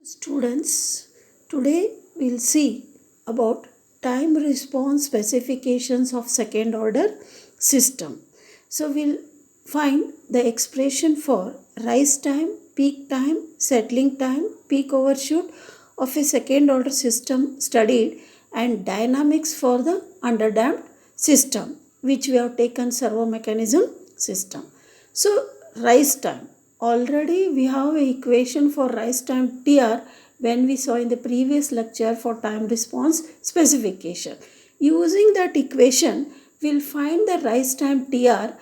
Students, today we'll see about time response specifications of second order system. So we'll find the expression for rise time, peak time, settling time, peak overshoot of a second order system studied and dynamics for the underdamped system, which we have taken servo mechanism system. So rise time. Already we have an equation for rise time TR when we saw in the previous lecture for time response specification. Using that equation, we'll find the rise time TR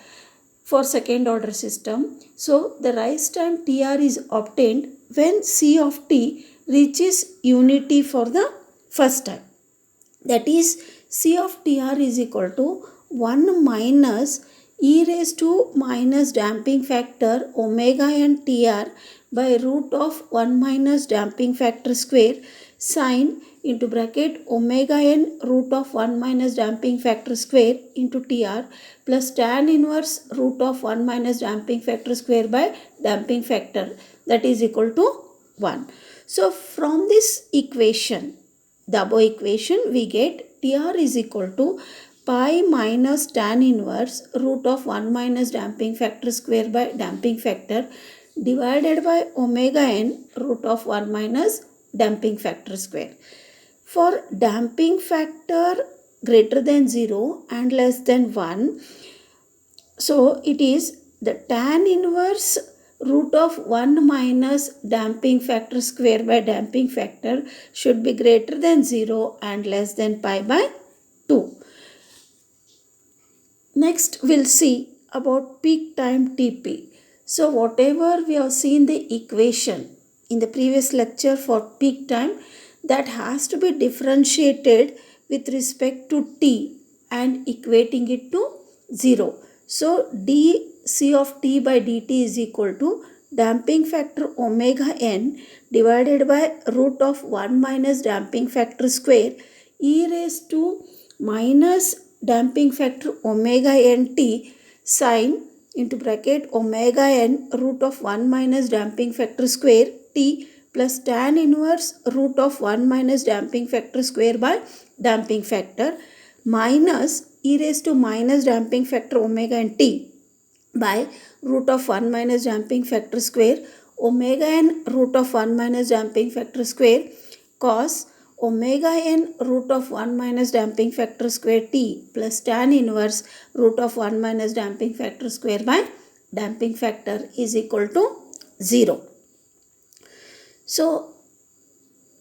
for second order system. So the rise time TR is obtained when C of t reaches unity for the first time. That is, C of TR is equal to 1 minus e raised to minus damping factor omega n TR by root of 1 minus damping factor square sine into bracket omega n root of 1 minus damping factor square into TR plus tan inverse root of 1 minus damping factor square by damping factor, that is equal to 1. So from this equation, the above equation, we get TR is equal to pi minus tan inverse root of 1 minus damping factor square by damping factor divided by omega n root of 1 minus damping factor square. For damping factor greater than 0 and less than 1, so it is the tan inverse root of 1 minus damping factor square by damping factor should be greater than 0 and less than pi by 2. Next we'll see about peak time Tp. So whatever we have seen the equation in the previous lecture for peak time, that has to be differentiated with respect to t and equating it to 0. So dC of t by dt is equal to damping factor omega n divided by root of 1 minus damping factor square e raised to minus damping factor omega n t sine into bracket omega n root of 1 minus damping factor square t plus tan inverse root of 1 minus damping factor square by damping factor minus e raised to minus damping factor omega n t by root of 1 minus damping factor square omega n root of 1 minus damping factor square cos omega n root of 1 minus damping factor square t plus tan inverse root of 1 minus damping factor square by damping factor is equal to 0. So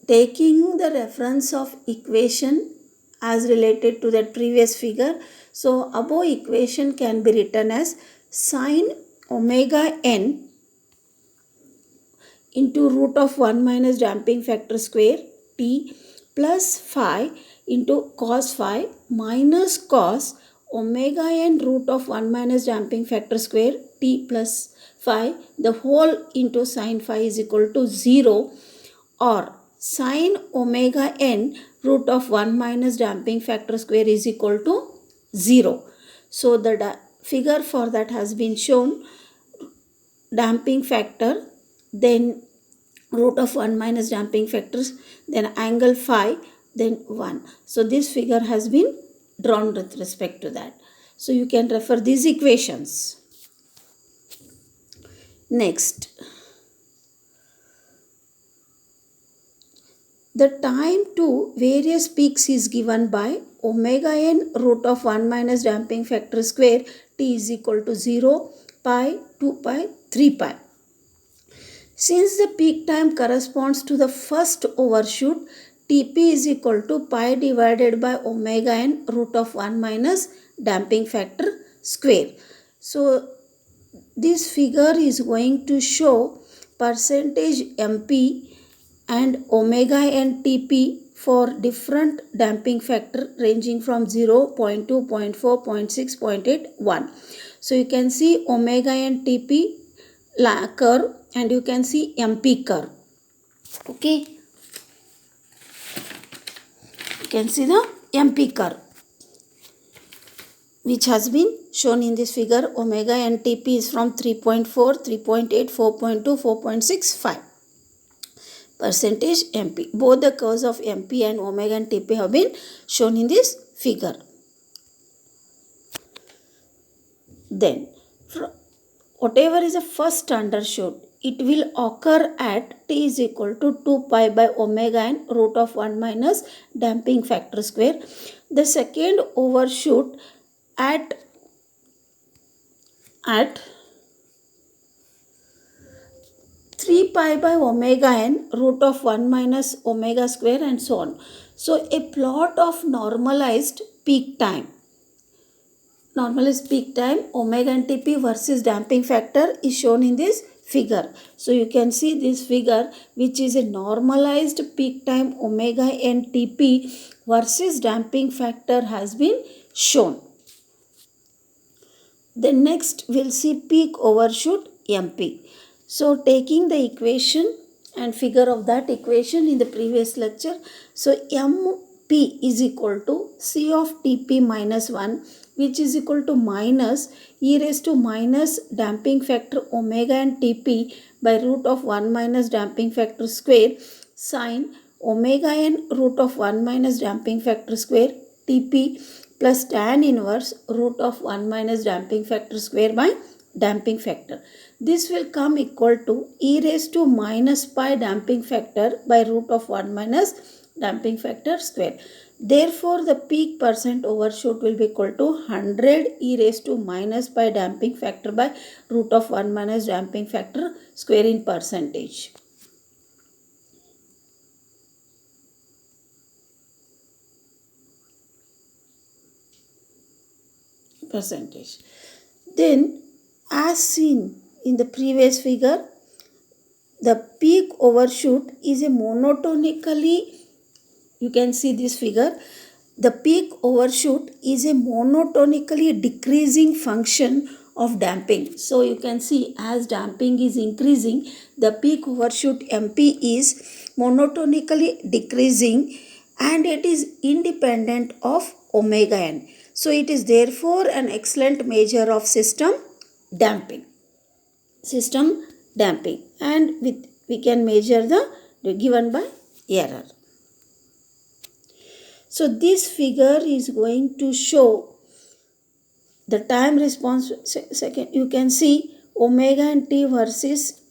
taking the reference of equation as related to that previous figure, so above equation can be written as sine omega n into root of 1 minus damping factor square t plus phi into cos phi minus cos omega n root of 1 minus damping factor square t plus phi the whole into sin phi is equal to 0, or sin omega n root of 1 minus damping factor square is equal to 0. So the figure for that has been shown. Damping factor, then root of 1 minus damping factors, then angle phi, then 1. So this figure has been drawn with respect to that. So you can refer these equations. Next, the time to various peaks is given by omega n root of 1 minus damping factor square t is equal to 0, pi, 2 pi, 3 pi. Since the peak time corresponds to the first overshoot, Tp is equal to pi divided by omega n root of 1 minus damping factor square. So this figure is going to show percentage MP and omega n Tp for different damping factor ranging from 0, 0.2, 0.4, 0.6, 0.8, 1. So you can see omega n Tp curve and you can see MP curve. Okay. You can see the MP curve which has been shown in this figure. Omega n Tp is from 3.4, 3.8, 4.2, 4.6, 5. percentage MP. Both the curves of MP and omega and TP have been shown in this figure. Then whatever is the first undershoot, it will occur at T is equal to 2 pi by omega and root of 1 minus damping factor square. The second overshoot at 3 pi by omega n root of 1 minus omega square and so on. So a plot of normalized peak time. Normalized peak time omega and TP versus damping factor is shown in this figure. So you can see this figure, which is a normalized peak time omega and TP versus damping factor has been shown. Then next we'll see peak overshoot MP. So taking the equation and figure of that equation in the previous lecture. So MP is equal to C of TP minus 1, which is equal to minus e raised to minus damping factor omega and TP by root of 1 minus damping factor square sine omega n root of 1 minus damping factor square TP plus tan inverse root of 1 minus damping factor square by damping factor. This will come equal to e raised to minus pi damping factor by root of 1 minus damping factor square. Therefore, the peak percent overshoot will be equal to 100 e raised to minus pi damping factor by root of 1 minus damping factor square in percentage. Then, as seen in the previous figure, the peak overshoot is a monotonically, you can see this figure, the peak overshoot is a monotonically decreasing function of damping. So you can see as damping is increasing, the peak overshoot MP is monotonically decreasing and it is independent of omega n. So it is therefore an excellent measure of system damping. And we can measure the given by error. So this figure is going to show the time response. Second, you can see omega and T versus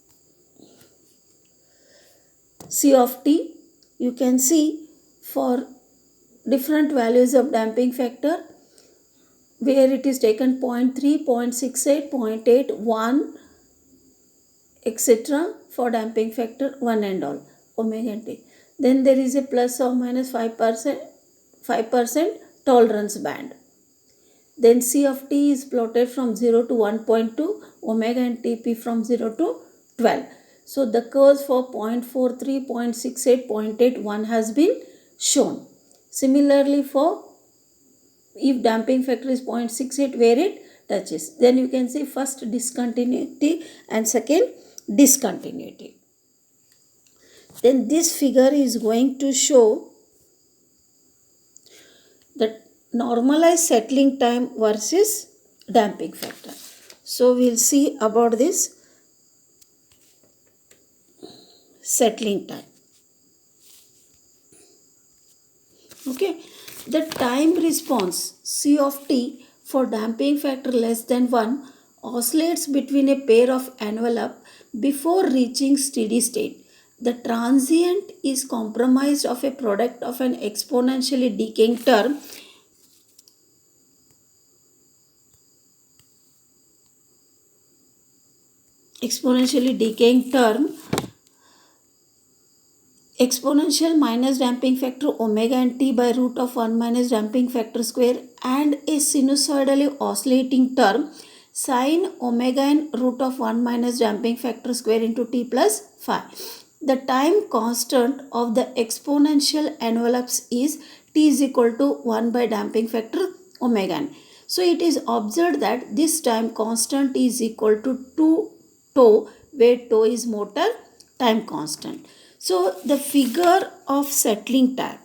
C of T. You can see for different values of damping factor where it is taken 0.3, 0.68, 0.8, 1, etc. for damping factor 1 and all omega and T. Then there is a plus or minus 5% tolerance band. Then C of T is plotted from 0 to 1.2, omega and TP from 0 to 12. So the curves for 0.43, 0.68, 0.8, 1 has been shown. Similarly for if damping factor is 0.68 where it touches, then you can see first discontinuity and second discontinuity. Then this figure is going to show the normalized settling time versus damping factor. So we'll see about this settling time. Okay, the time response C of T for damping factor less than 1 oscillates between a pair of envelope before reaching steady state. The transient is comprised of a product of an exponentially decaying term exponential minus damping factor omega and T by root of 1 minus damping factor square and a sinusoidally oscillating term sine omega and root of 1 minus damping factor square into T plus phi. The time constant of the exponential envelopes is T is equal to 1 by damping factor omega n. So it is observed that this time constant is equal to 2 tau, where tau is motor time constant. So the figure of settling time.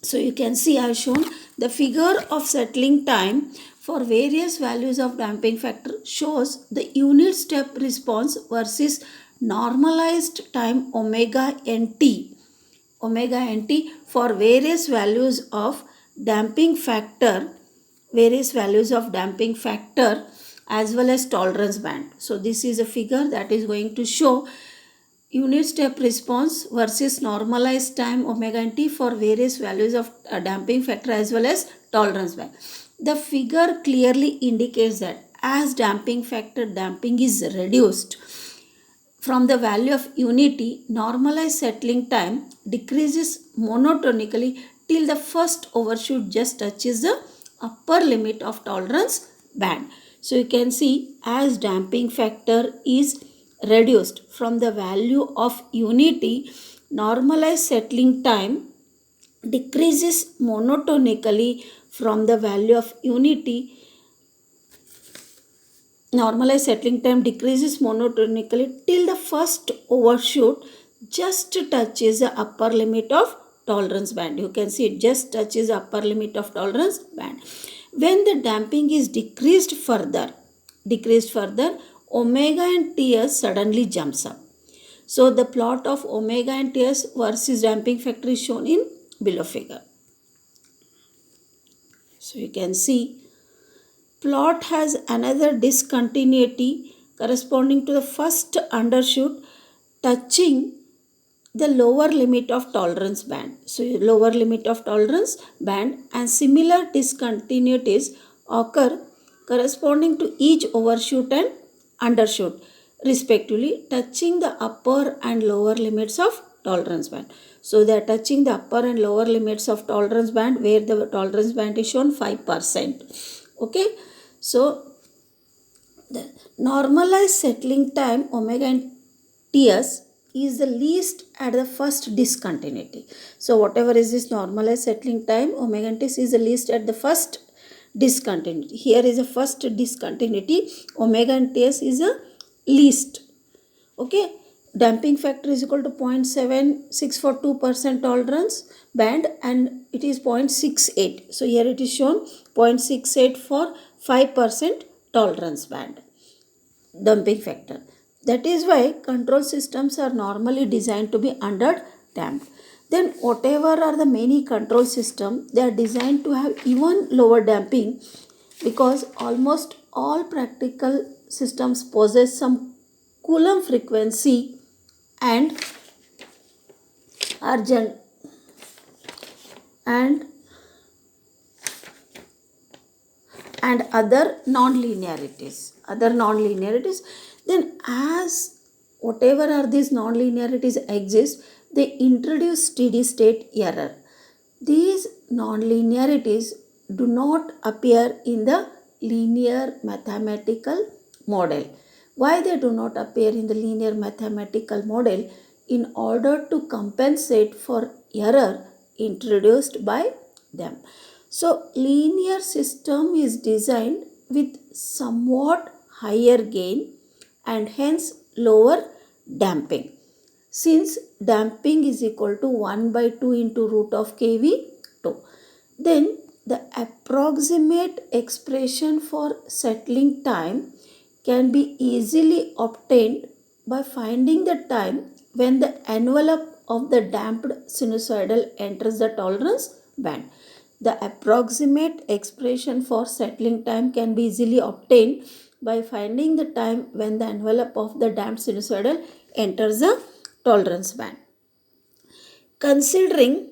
So you can see I have shown the figure of settling time for various values of damping factor shows the unit step response versus normalized time omega nt for various values of damping factor, as well as tolerance band. So this is a figure that is going to show unit step response versus normalized time omega nt for various values of damping factor as well as tolerance band. The figure clearly indicates that as damping factor damping is reduced from the value of unity, normalized settling time decreases monotonically till the first overshoot just touches the upper limit of tolerance band. So you can see as damping factor is reduced from the value of unity, normalized settling time decreases monotonically from the value of unity. Normalized settling time decreases monotonically till the first overshoot just touches the upper limit of tolerance band. You can see it just touches the upper limit of tolerance band. When the damping is decreased further, omega and Ts suddenly jumps up. So the plot of omega and Ts versus damping factor is shown in below figure. So you can see plot has another discontinuity corresponding to the first undershoot touching the lower limit of tolerance band. So lower limit of tolerance band and similar discontinuities occur corresponding to each overshoot and undershoot respectively, touching the upper and lower limits of tolerance band. So they are touching the upper and lower limits of tolerance band where the tolerance band is shown 5%. Okay, so the normalized settling time omega and Ts is the least at the first discontinuity. So whatever is this normalized settling time omega and Ts is the least at the first discontinuity. Here is the first discontinuity, omega and Ts is a least. Okay, damping factor is equal to 0.76 for 2% tolerance band and it is 0.68. So here it is shown 0.68 for 5% tolerance band damping factor. That is why control systems are normally designed to be under damped. Then whatever are the many control systems, they are designed to have even lower damping because almost all practical systems possess some Coulomb frequency and urgent and other non-linearities. Then as whatever are these non-linearities exist, they introduce steady state error. These non-linearities do not appear in the linear mathematical model. Why they do not appear in the linear mathematical model? In order to compensate for error introduced by them. So linear system is designed with somewhat higher gain and hence lower damping. Since damping is equal to 1 by 2 into root of kV2, then the approximate expression for settling time can be easily obtained by finding the time when the envelope of the damped sinusoidal enters the tolerance band. The approximate expression for settling time can be easily obtained by finding the time when the envelope of the damped sinusoidal enters the tolerance band. Considering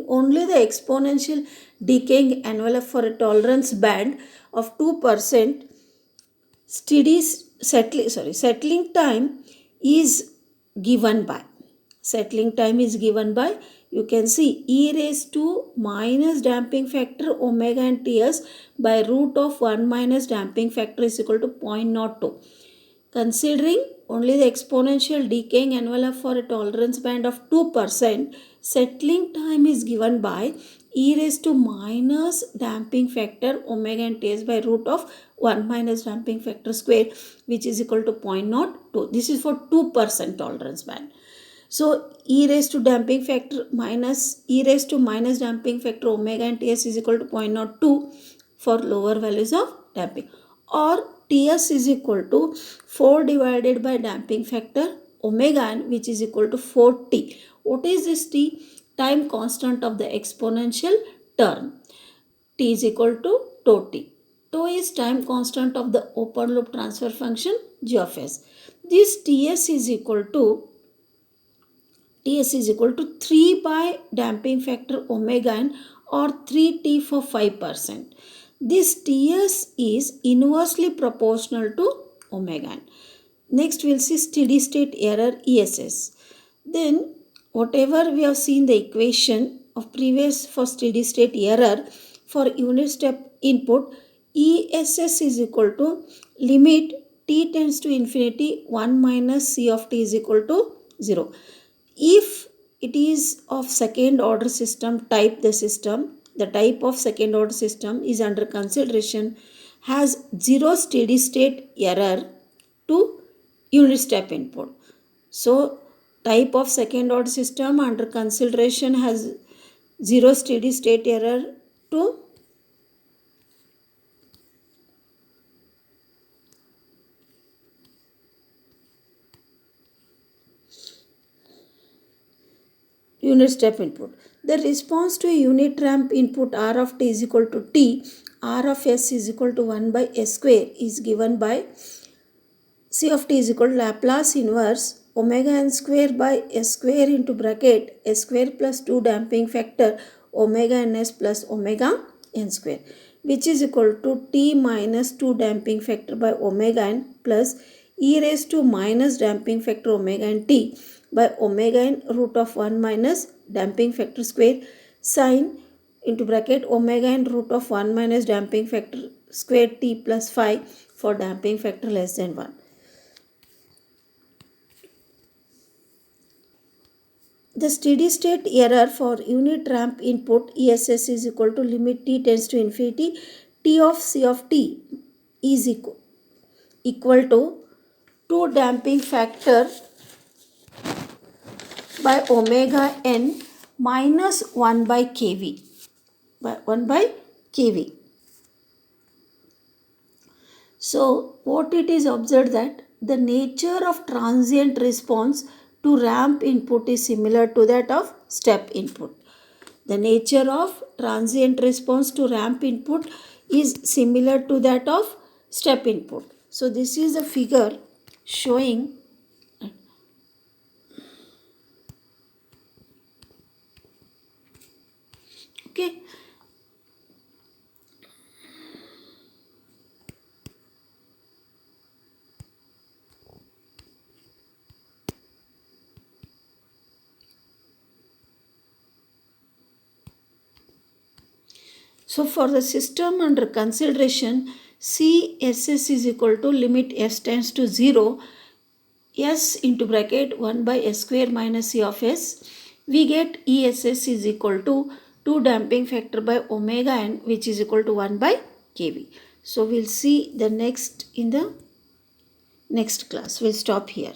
only the exponential decaying envelope for a tolerance band of 2%, settling time is given by you can see e raised to minus damping factor omega and Ts by root of 1 minus damping factor is equal to 0.02. Considering only the exponential decaying envelope for a tolerance band of 2%, settling time is given by e raised to minus damping factor omega and Ts by root of 1 minus damping factor square, which is equal to 0.02. This is for 2% tolerance band. So e raised to damping factor minus e raised to minus damping factor omega and ts is equal to 0.02 for lower values of damping, or ts is equal to 4 divided by damping factor omega n, which is equal to 4t. What is this t? Time constant of the exponential term. T is equal to tau t. Tau is time constant of the open loop transfer function g of s. This ts is equal to 3 by damping factor omega n, or 3t for 5%. This ts is inversely proportional to omega n. Next we'll see steady state error ESS. Then whatever we have seen the equation of previous for steady state error, for unit step input ESS is equal to limit t tends to infinity 1 minus c of t is equal to 0. If it is of second order system type, the type of second order system is under consideration has zero steady state error to unit step input. So type of second order system under consideration has zero steady state error to unit step input. The response to a unit ramp input R of t is equal to t, R of s is equal to 1 by s square is given by c of t is equal to Laplace inverse omega n square by s square into bracket s square plus 2 damping factor omega ns plus omega n square, which is equal to t minus 2 damping factor by omega n plus e raised to minus damping factor omega n t by omega n root of 1 minus damping factor square sine into bracket omega n root of 1 minus damping factor square t plus 5 for damping factor less than 1. The steady state error for unit ramp input ESS is equal to limit t tends to infinity t of c of t is equal to 2 damping factor by omega n minus 1 by kV by 1 by kV. So what it is observed that the nature of transient response to ramp input is similar to that of step input. The nature of transient response to ramp input is similar to that of step input. So this is a figure showing okay. So for the system under consideration, CSS is equal to limit s tends to 0, s into bracket 1 by s square minus c of s. We get ESS is equal to 2 damping factor by omega n, which is equal to 1 by kV. So we'll see the next in the next class. We'll stop here.